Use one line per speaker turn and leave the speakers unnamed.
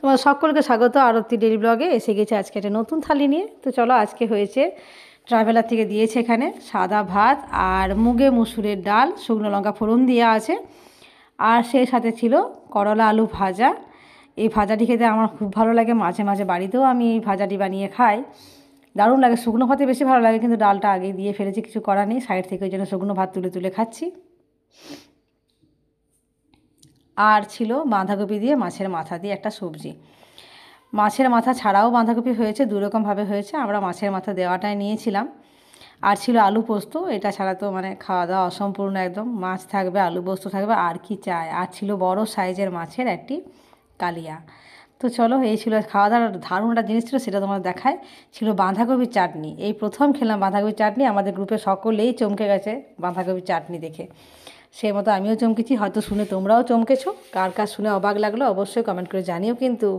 তোমার সকলকে স্বাগত আরতি ডেইলি ব্লগে। এসে গেছে আজকে একটা নতুন থালি নিয়ে। তো চলো, আজকে হয়েছে ট্রাভেলার থেকে দিয়েছে এখানে সাদা ভাত আর মুগে মুসুরের ডাল, শুকনো লঙ্কা ফোড়ন দেওয়া আছে, আর সেই সাথে ছিল করলা আলু ভাজা। এই ভাজাটি খেতে আমার খুব ভালো লাগে, মাঝে মাঝে বাড়িতেও আমি এই ভাজাটি বানিয়ে খাই, দারুণ লাগে। শুকনো ভাতে বেশি ভালো লাগে, কিন্তু ডালটা আগে দিয়ে ফেলেছি, কিছু করার নেই, সাইড থেকে ওই জন্য শুকনো ভাত তুলে তুলে খাচ্ছি। আর ছিল বাঁধাকপি দিয়ে মাছের মাথা দিয়ে একটা সবজি। মাছের মাথা ছাড়াও বাঁধাকপি হয়েছে, দুরকমভাবে হয়েছে, আমরা মাছের মাথা দেওয়াটাই নিয়েছিলাম। আর ছিল আলু পোস্ত, এটা ছাড়া তো মানে খাওয়া দাওয়া অসম্পূর্ণ একদম। মাছ থাকবে, আলু পোস্ত থাকবে, আর কি চাই। আর ছিল বড় সাইজের মাছের একটি কালিয়া। তো চলো, এই ছিল খাওয়া দাওয়ার। দারুণ একটা জিনিস ছিল, সেটা তোমার দেখায়। ছিল বাঁধাকপির চাটনি। এই প্রথম খেলাম বাঁধাকপির চাটনি, আমাদের গ্রুপে সকলেই চমকে গেছে বাঁধাকপির চাটনি দেখে। সেই মতো আমিও চমকেছি, হয়তো শুনে তোমরাও চমকেছো। কার কার শুনে অবাক লাগলো অবশ্যই কমেন্ট করে জানিও কিন্তু।